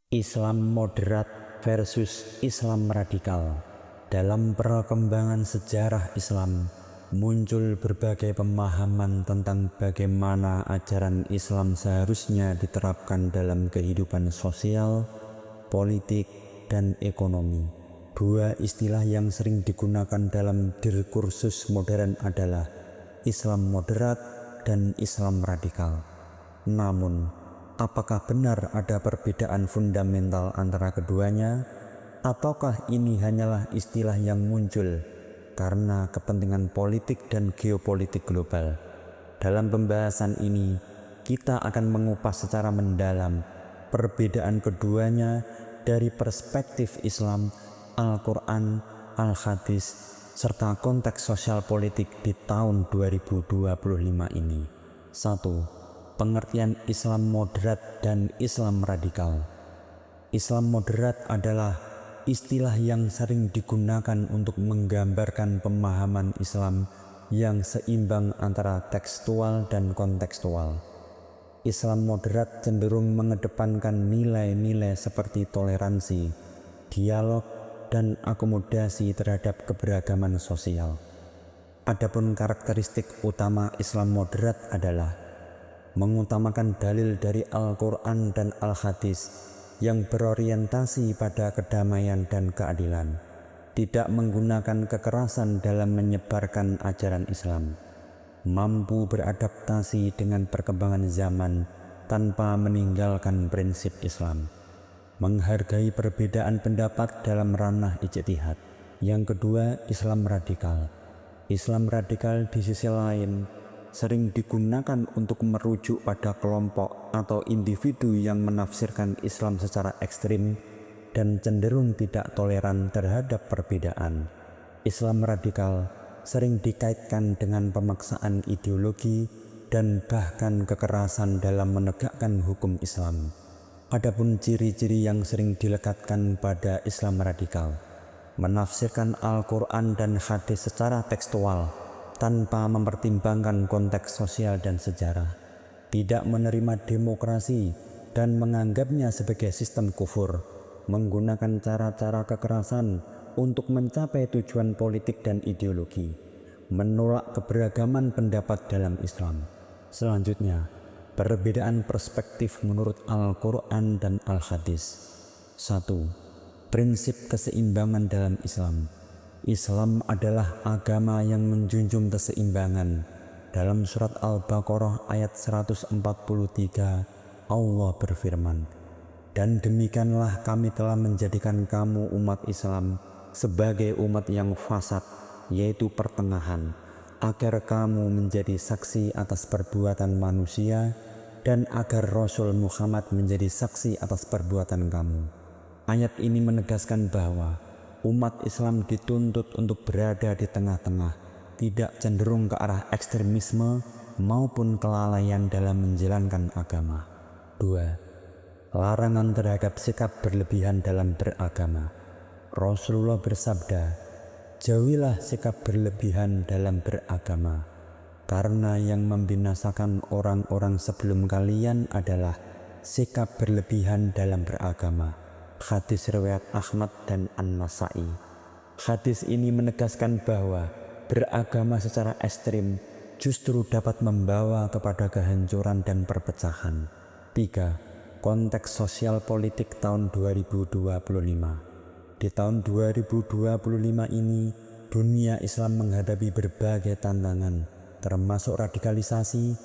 Islam moderat versus Islam radikal. Dalam perkembangan sejarah Islam, muncul berbagai pemahaman tentang bagaimana ajaran Islam seharusnya diterapkan dalam kehidupan sosial, politik, dan ekonomi. Dua istilah yang sering digunakan dalam diskursus modern adalah Islam moderat dan Islam radikal. Namun, apakah benar ada perbedaan fundamental antara keduanya, ataukah ini hanyalah istilah yang muncul karena kepentingan politik dan geopolitik global? Dalam pembahasan ini, kita akan mengupas secara mendalam perbedaan keduanya dari perspektif Islam, Al-Quran, Al-Hadis, serta konteks sosial politik di tahun 2025 ini. 1. Pengertian Islam moderat dan Islam radikal. Islam moderat adalah istilah yang sering digunakan untuk menggambarkan pemahaman Islam yang seimbang antara tekstual dan kontekstual. Islam moderat cenderung mengedepankan nilai-nilai seperti toleransi, dialog, dan akomodasi terhadap keberagaman sosial. Adapun karakteristik utama Islam moderat adalah mengutamakan dalil dari Al-Quran dan Al-Hadis yang berorientasi pada kedamaian dan keadilan, tidak menggunakan kekerasan dalam menyebarkan ajaran Islam, mampu beradaptasi dengan perkembangan zaman tanpa meninggalkan prinsip Islam, menghargai perbedaan pendapat dalam ranah ijtihad. Yang kedua, Islam radikal. Islam radikal di sisi lain sering digunakan untuk merujuk pada kelompok atau individu yang menafsirkan Islam secara ekstrim dan cenderung tidak toleran terhadap perbedaan. Islam radikal sering dikaitkan dengan pemaksaan ideologi dan bahkan kekerasan dalam menegakkan hukum Islam. Adapun ciri-ciri yang sering dilekatkan pada Islam radikal: menafsirkan Al-Quran dan hadis secara tekstual tanpa mempertimbangkan konteks sosial dan sejarah, tidak menerima demokrasi dan menganggapnya sebagai sistem kufur, menggunakan cara-cara kekerasan untuk mencapai tujuan politik dan ideologi, menolak keberagaman pendapat dalam Islam. Selanjutnya, perbedaan perspektif menurut Al-Quran dan Al-Hadis. 1. Prinsip keseimbangan dalam Islam. Islam adalah agama yang menjunjung keseimbangan. Dalam surat Al-Baqarah ayat 143, Allah berfirman, "Dan demikianlah kami telah menjadikan kamu umat Islam sebagai umat yang fasad, yaitu pertengahan, agar kamu menjadi saksi atas perbuatan manusia dan agar Rasul Muhammad menjadi saksi atas perbuatan kamu." Ayat ini menegaskan bahwa umat Islam dituntut untuk berada di tengah-tengah, tidak cenderung ke arah ekstremisme maupun kelalaian dalam menjalankan agama. 2. Larangan terhadap sikap berlebihan dalam beragama. Rasulullah bersabda, "Jauhilah sikap berlebihan dalam beragama, karena yang membinasakan orang-orang sebelum kalian adalah sikap berlebihan dalam beragama." Hadis riwayat Ahmad dan An-Nasa'i. Hadis ini menegaskan bahwa beragama secara ekstrim justru dapat membawa kepada kehancuran dan perpecahan. 3. Konteks sosial politik tahun 2025. Di tahun 2025 ini, dunia Islam menghadapi berbagai tantangan, termasuk radikalisasi,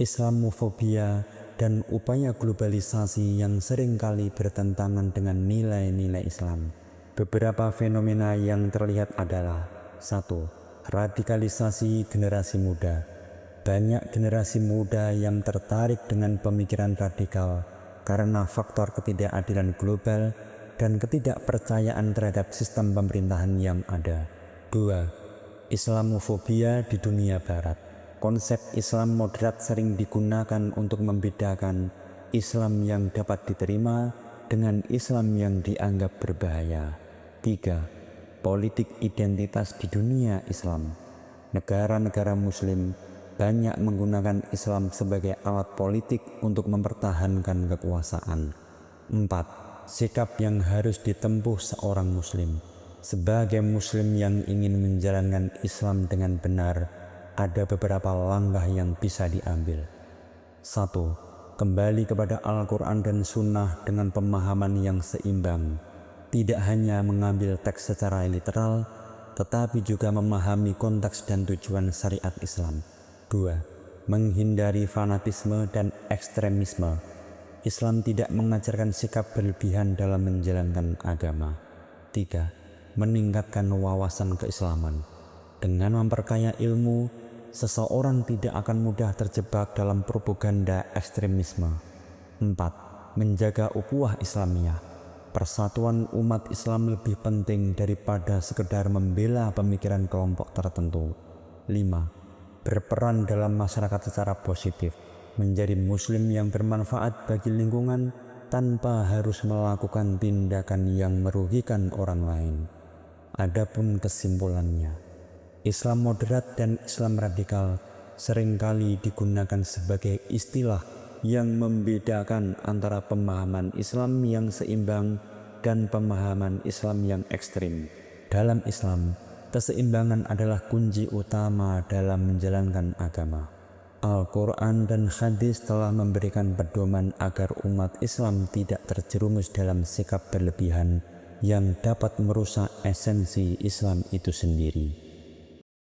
Islamofobia, dan upaya globalisasi yang seringkali bertentangan dengan nilai-nilai Islam. Beberapa fenomena yang terlihat adalah: 1. Radikalisasi generasi muda. Banyak generasi muda yang tertarik dengan pemikiran radikal karena faktor ketidakadilan global dan ketidakpercayaan terhadap sistem pemerintahan yang ada. 2. Islamofobia di dunia barat. Konsep Islam moderat sering digunakan untuk membedakan Islam yang dapat diterima dengan Islam yang dianggap berbahaya. 3. Politik identitas di dunia Islam. Negara-negara Muslim banyak menggunakan Islam sebagai alat politik untuk mempertahankan kekuasaan. 4. sikap yang harus ditempuh seorang muslim. Sebagai muslim yang ingin menjalankan Islam dengan benar, ada beberapa langkah yang bisa diambil. 1. Kembali kepada Al-Quran dan Sunnah dengan pemahaman yang seimbang. Tidak hanya mengambil teks secara literal, tetapi juga memahami konteks dan tujuan syariat Islam. 2. Menghindari fanatisme dan ekstremisme. Islam tidak mengajarkan sikap berlebihan dalam menjalankan agama. 3. Meningkatkan wawasan keislaman. Dengan memperkaya ilmu, seseorang tidak akan mudah terjebak dalam propaganda ekstremisme. 4. Menjaga ukhuwah Islamiyah. Persatuan umat Islam lebih penting daripada sekedar membela pemikiran kelompok tertentu. 5. Berperan dalam masyarakat secara positif. Menjadi muslim yang bermanfaat bagi lingkungan tanpa harus melakukan tindakan yang merugikan orang lain. Adapun kesimpulannya, Islam moderat dan Islam radikal seringkali digunakan sebagai istilah yang membedakan antara pemahaman Islam yang seimbang dan pemahaman Islam yang ekstrim. Dalam Islam, keseimbangan adalah kunci utama dalam menjalankan agama. Al-Quran dan hadis telah memberikan pedoman agar umat Islam tidak terjerumus dalam sikap berlebihan yang dapat merusak esensi Islam itu sendiri.